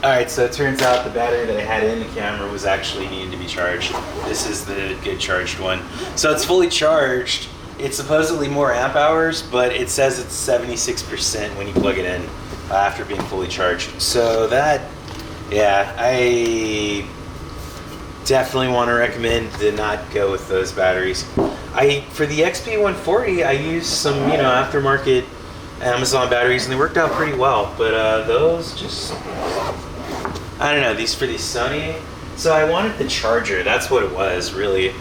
Alright, so it turns out the battery that I had in the camera was actually needing to be charged. This is the good charged one. So it's fully charged. It's supposedly more amp hours, but it says it's 76% when you plug it in after being fully charged. So that, yeah, I definitely want to recommend to not go with those batteries. For the XP140, I used some, aftermarket Amazon batteries, and they worked out pretty well. But those just, I don't know. These for the Sony. So I wanted the charger. That's what it was, really.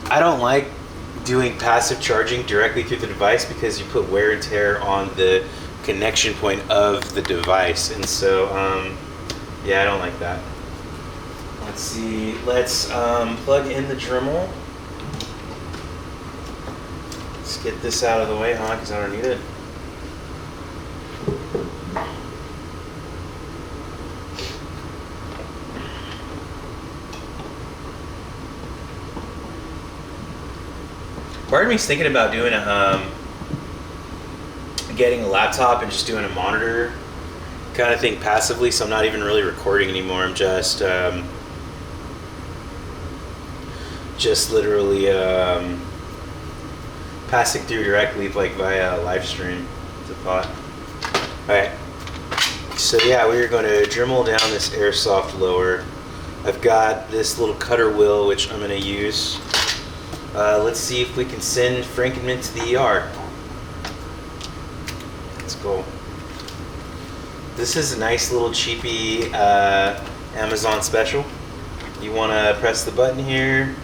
I don't like doing passive charging directly through the device because you put wear and tear on the connection point of the device, and so yeah, I don't like that. Let's see. Let's plug in the Dremel. Let's get this out of the way, huh? Because I don't need it. Part of me's thinking about doing getting a laptop and just doing a monitor kind of thing passively, so I'm not even really recording anymore. I'm just literally passing through directly, like via live stream. It's a thought. All right. So yeah, we are going to Dremel down this airsoft lower. I've got this little cutter wheel which I'm going to use. Let's see if we can send Frankenmint to the ER. Let's go. This is a nice little cheapy Amazon special. You want to press the button here.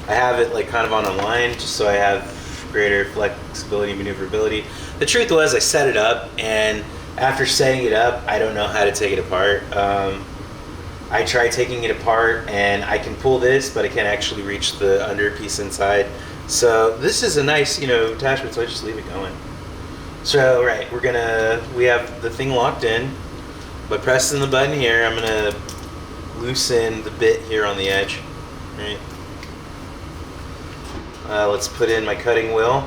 I have it like kind of on a line just so I have greater flexibility and maneuverability. The truth was I set it up, and after setting it up, I don't know how to take it apart. I tried taking it apart and I can pull this, but I can't actually reach the under piece inside. So this is a nice, attachment, so I just leave it going. So, right, we have the thing locked in. By pressing the button here, I'm gonna loosen the bit here on the edge, right? Let's put in my cutting wheel.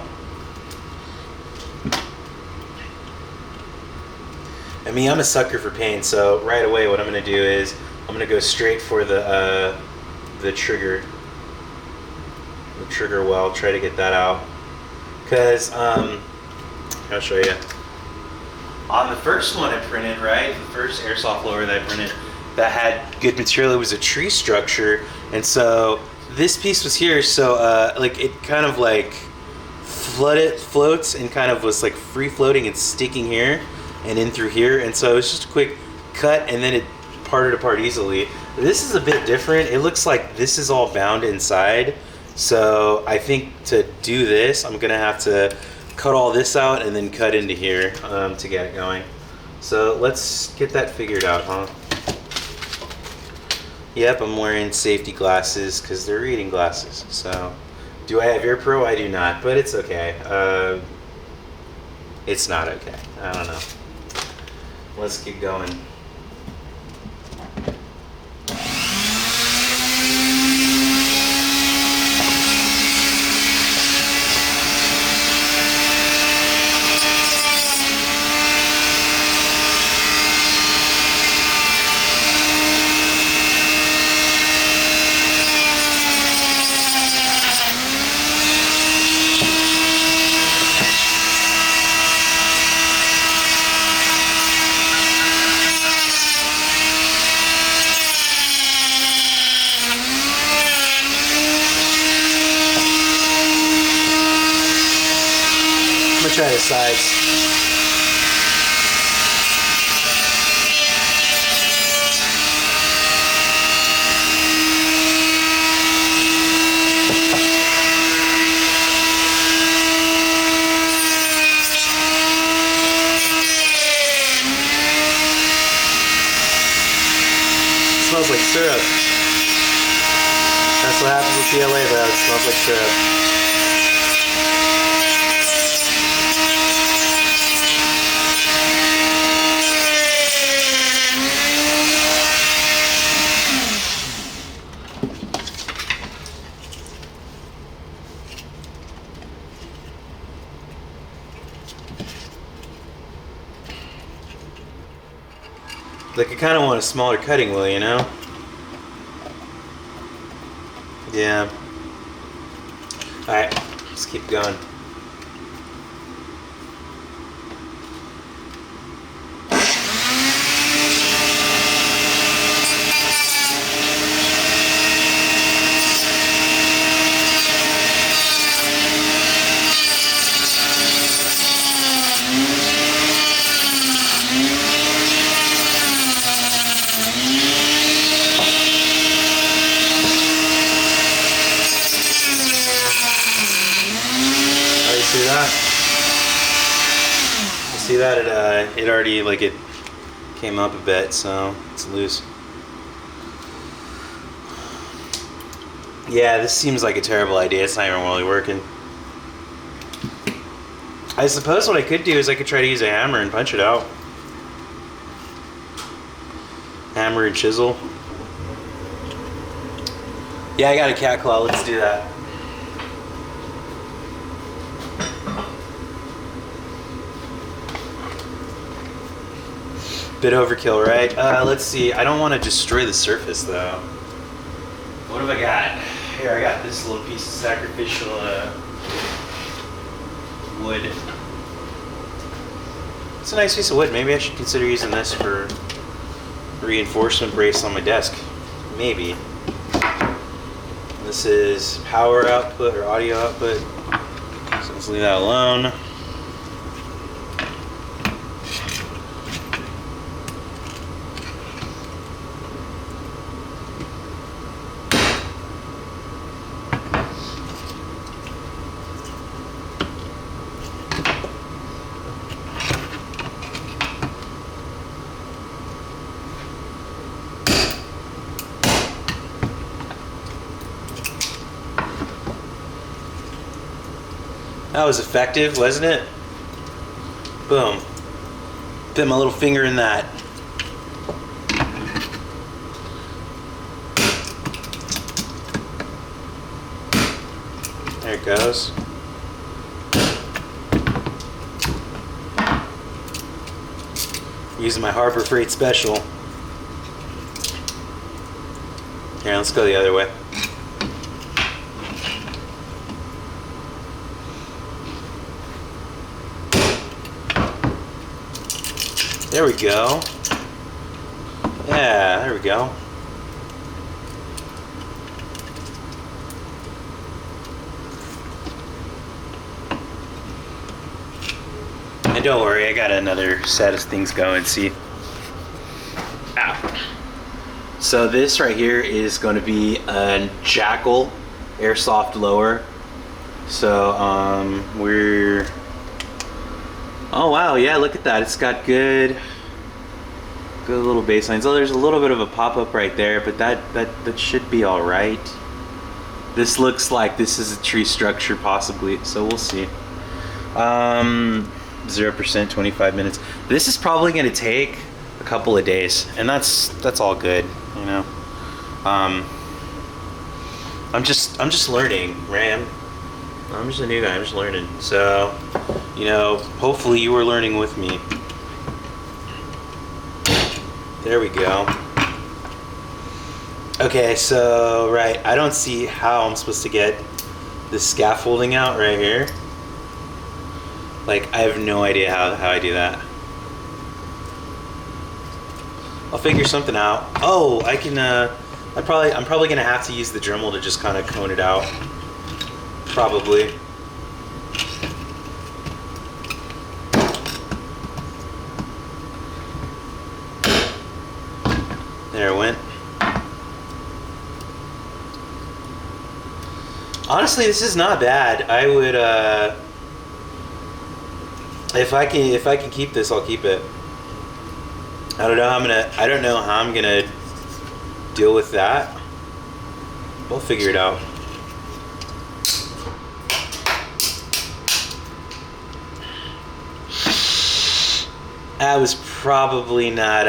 I mean, I'm a sucker for pain, so right away what I'm gonna do is I'm gonna go straight for the trigger well, try to get that out, because I'll show you. On the first one I printed, right, the first airsoft lower that I printed that had good material, it was a tree structure, and so this piece was here, so like it kind of like floats and kind of was like free floating and sticking here and in through here, and so it's just a quick cut and then it parted apart easily. This is a bit different. It looks like this is all bound inside, so I think to do this I'm gonna have to cut all this out and then cut into here to get it going. So let's get that figured out, huh? Yep, I'm wearing safety glasses because they're reading glasses. So do I have Ear Pro? I do not, but it's okay. It's not okay. I don't know. Let's get going. I'm gonna try the sides. Smells like syrup. That's what happens with PLA though, it smells like syrup. Like I kind of want a smaller cutting wheel, you know? Yeah. Alright, let's keep going. See that? You see that? It already, like, it came up a bit, so it's loose. Yeah, this seems like a terrible idea. It's not even really working. I suppose what I could do is I could try to use a hammer and punch it out. Hammer and chisel. Yeah, I got a cat claw. Let's do that. Bit overkill, right? Let's see. I don't want to destroy the surface, though. What have I got? Here, I got this little piece of sacrificial wood. It's a nice piece of wood. Maybe I should consider using this for reinforcement brace on my desk. Maybe. This is power output or audio output. So let's leave that alone. That was effective, wasn't it? Boom. Fit my little finger in that. There it goes. Using my Harbor Freight Special. Here, let's go the other way. There we go. Yeah, there we go. And don't worry, I got another set of things going. See? Ow. So this right here is going to be a Jackal airsoft lower. So we're... Oh wow, yeah, look at that. It's got good little baselines. Oh, there's a little bit of a pop-up right there, but that should be all right. This looks like this is a tree structure possibly, so we'll see. 0%, 25 minutes. This is probably going to take a couple of days, and that's all good, you know. I'm just learning, Ram. I'm just a new guy. I'm just learning. So, you know, hopefully you were learning with me. There we go. Okay, so, right, I don't see how I'm supposed to get this scaffolding out right here. Like, I have no idea how I do that. I'll figure something out. Oh, I can, I'm probably gonna have to use the Dremel to just kind of cone it out. Probably. There it went. Honestly, this is not bad. I would, if I can keep this, I'll keep it. I don't know how I'm gonna deal with that. We'll figure it out. That was probably not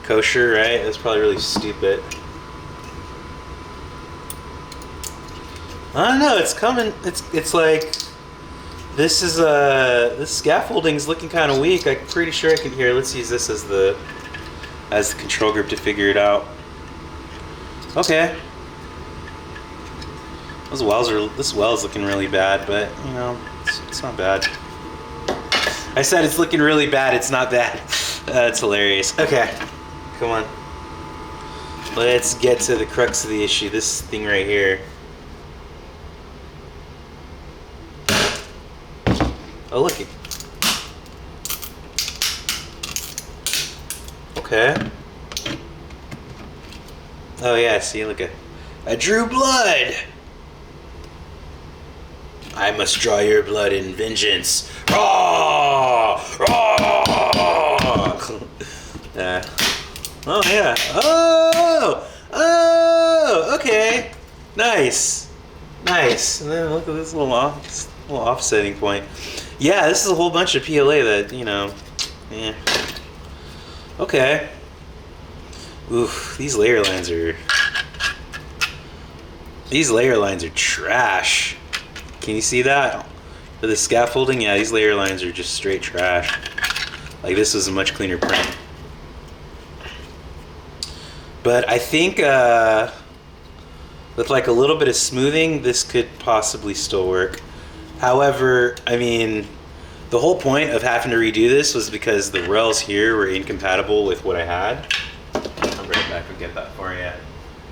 kosher, right? That's probably really stupid. I don't know. It's coming. It's like this scaffolding's looking kind of weak. I'm pretty sure I can hear. Let's use this as the as the control group to figure it out. Okay. This well is looking really bad, but you know, it's not bad. I said it's looking really bad, it's not bad. That's hilarious. Okay, come on. Let's get to the crux of the issue, this thing right here. Oh, looky. Okay. Oh yeah, see, look at, I drew blood. I must draw your blood in vengeance. Raw! Raw! Oh yeah. Oh! Oh! Okay. Nice. Nice. And then look at this little offsetting point. Yeah, this is a whole bunch of PLA that, you know, yeah. Okay. Oof, these layer lines are trash. Can you see that? For the scaffolding, yeah, these layer lines are just straight trash. Like, this was a much cleaner print. But I think with like a little bit of smoothing, this could possibly still work. However, I mean, the whole point of having to redo this was because the rails here were incompatible with what I had. I'll bring it back and get that for you.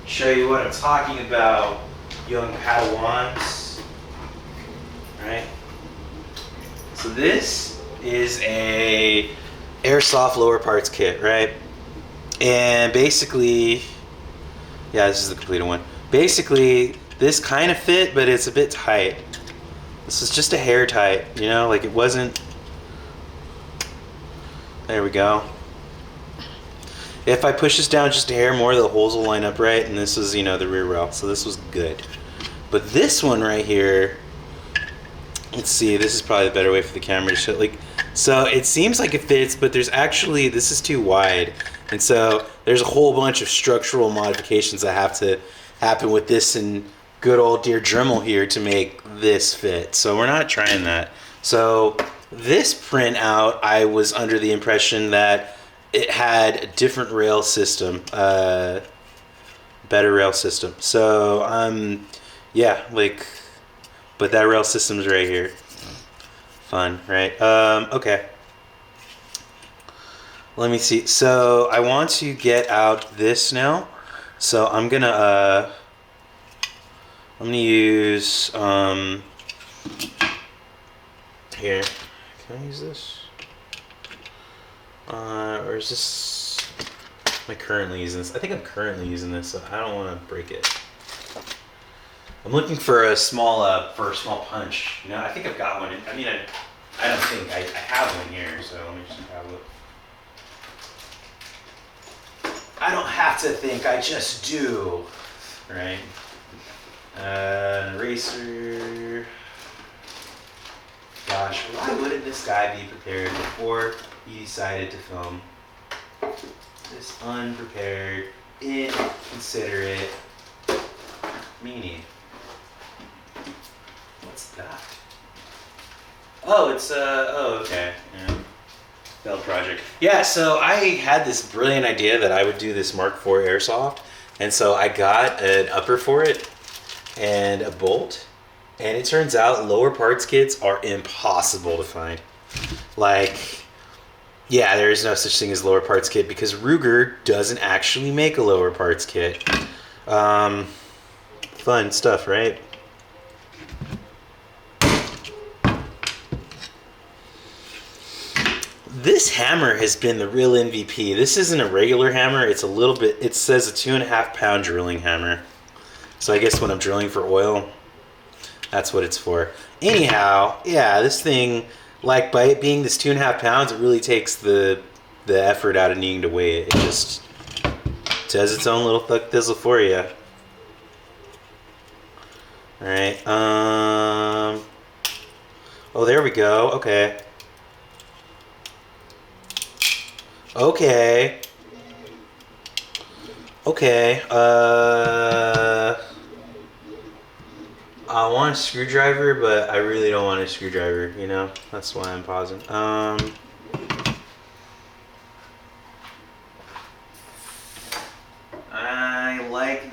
Show you what I'm talking about, young Padawans. Right? So this is a airsoft lower parts kit, right? And basically, yeah, this is the completed one. Basically, this kind of fit, but it's a bit tight. This is just a hair tight, you know, like it wasn't. There we go. If I push this down just a hair more, the holes will line up right, and this is, you know, the rear rail, so this was good. But this one right here, let's see, this is probably the better way for the camera to show. Like, so it seems like it fits, but there's actually, this is too wide. And so there's a whole bunch of structural modifications that have to happen with this and good old dear Dremel here to make this fit. So we're not trying that. So this printout, I was under the impression that it had a different rail system, better rail system. So yeah, like, but that rail system's right here. Fun, right? Okay. Let me see. So I want to get out this now. So I'm gonna use here. Can I use this? Or is this? Am I currently using this? I think I'm currently using this. So I don't want to break it. I'm looking for a small punch. You know, I think I've got one. I mean, I don't think I have one here. So let me just have a look. I don't have to think, I just do, right? An eraser. Gosh, why wouldn't this guy be prepared before he decided to film? This unprepared, inconsiderate meanie. What's that? Oh, it's, oh, okay. Yeah. Failed project. Yeah, so I had this brilliant idea that I would do this Mark IV airsoft, and so I got an upper for it and a bolt, and it turns out lower parts kits are impossible to find. Like, yeah, there is no such thing as lower parts kit because Ruger doesn't actually make a lower parts kit. Fun stuff, right? This hammer has been the real MVP. This isn't a regular hammer. It's a little bit, it says a 2.5 pound drilling hammer. So I guess when I'm drilling for oil, that's what it's for. Anyhow, yeah, this thing, like by it being this 2.5 pounds, it really takes the effort out of needing to weigh it. It just does its own little thuck thizzle for you. All right. Oh, there we go. Okay. Okay. Okay. I want a screwdriver, but I really don't want a screwdriver, you know? That's why I'm pausing.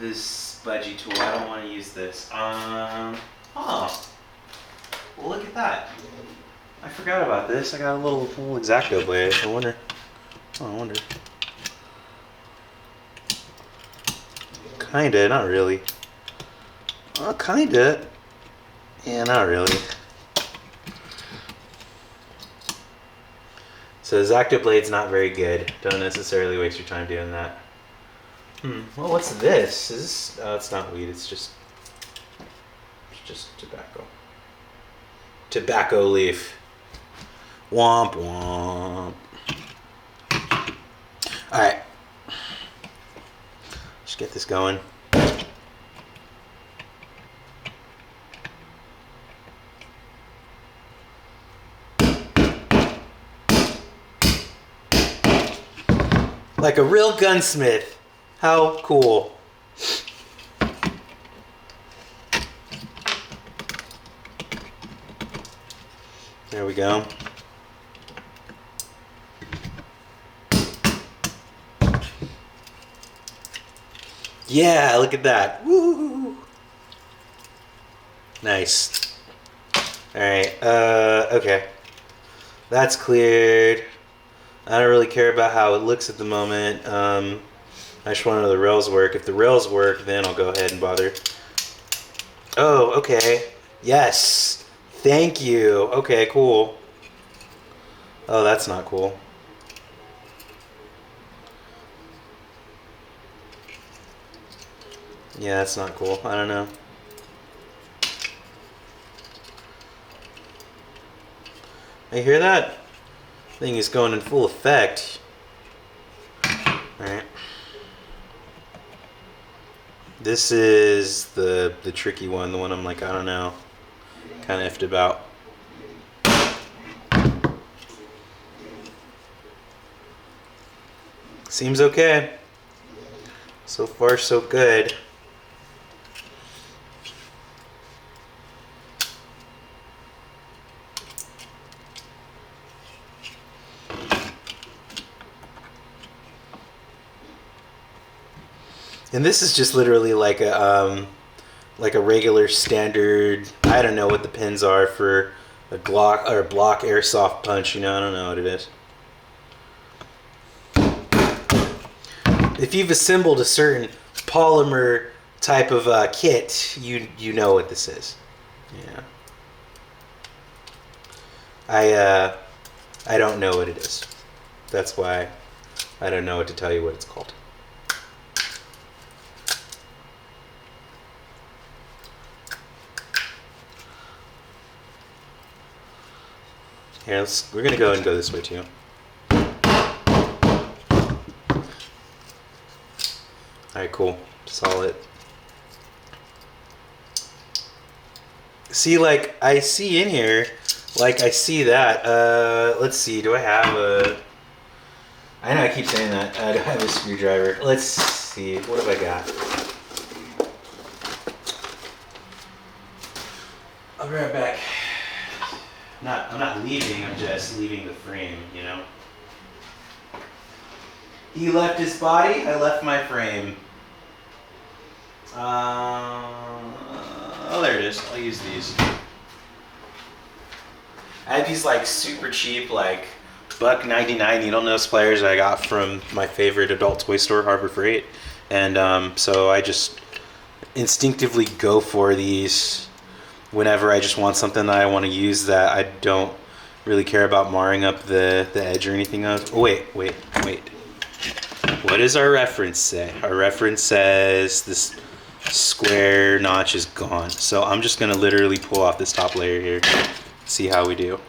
this budgie tool. I don't want to use this. Oh. Well, look at that. I forgot about this. I got a little X-Acto blade. I wonder. Oh, I wonder. Kinda, not really. Kinda. Yeah, not really. So X-Acto blade's not very good. Don't necessarily waste your time doing that. Well, what's this? Is this? Oh, it's not weed. It's just tobacco. Tobacco leaf. Womp womp. All right. Let's get this going. Like a real gunsmith. How cool. There we go. Yeah, look at that. Woo! Nice. Alright, okay. That's cleared. I don't really care about how it looks at the moment. I just want to know the rails work. If the rails work, then I'll go ahead and bother. Oh, okay. Yes. Thank you. Okay, cool. Oh, that's not cool. Yeah, that's not cool. I don't know. You hear that? Thing is going in full effect. Alright. This is the tricky one, the one I'm like, I don't know, kind of iffed about. Seems okay. So far, so good. And this is just literally like a regular standard. I don't know what the pins are for a Glock or a block airsoft punch. You know, I don't know what it is. If you've assembled a certain polymer type of kit, you know what this is. Yeah. I don't know what it is. That's why I don't know what to tell you what it's called. Here, we're gonna go and go this way too. Alright, cool. Solid. See, like, I see in here, like, I see that. Let's see, do I have a... I know I keep saying that. Do I have a screwdriver? Let's see, what have I got? I'll be right back. I'm not leaving, I'm just leaving the frame, you know? He left his body, I left my frame. Oh, there it is. I'll use these. I have these like super cheap, like $1.99 needle nose pliers I got from my favorite adult toy store, Harbor Freight. And so I just instinctively go for these whenever I just want something that I want to use that I don't really care about marring up the edge or anything of. Oh, wait. What does our reference say? Our reference says this square notch is gone. So I'm just going to literally pull off this top layer here. See how we do.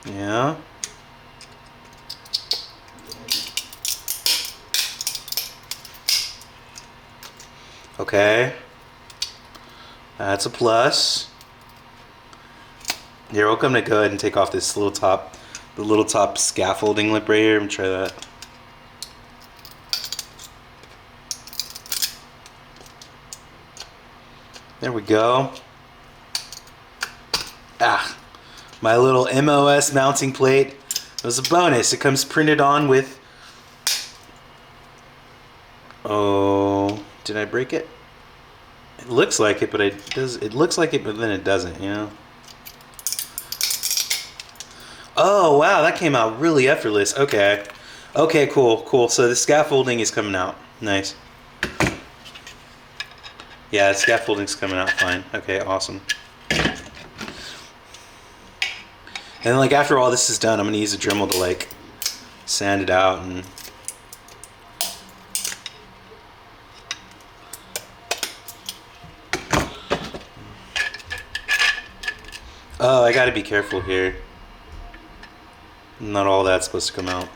Yeah. Okay. That's a plus. Here, I'm gonna go ahead and take off this little top, the little top scaffolding lip right here. I'm gonna try that. There we go. Ah, my little MOS mounting plate was a bonus. It comes printed on with... Oh, did I break it? It looks like it, but it looks like it, but then it doesn't, you know? Oh, wow, that came out really effortless. Okay. Okay, cool. So the scaffolding is coming out. Nice. Yeah, the scaffolding's coming out fine. Okay, awesome. And then, like, after all this is done, I'm gonna use a Dremel to, like, sand it out and... Oh, I gotta be careful here. Not all that's supposed to come out.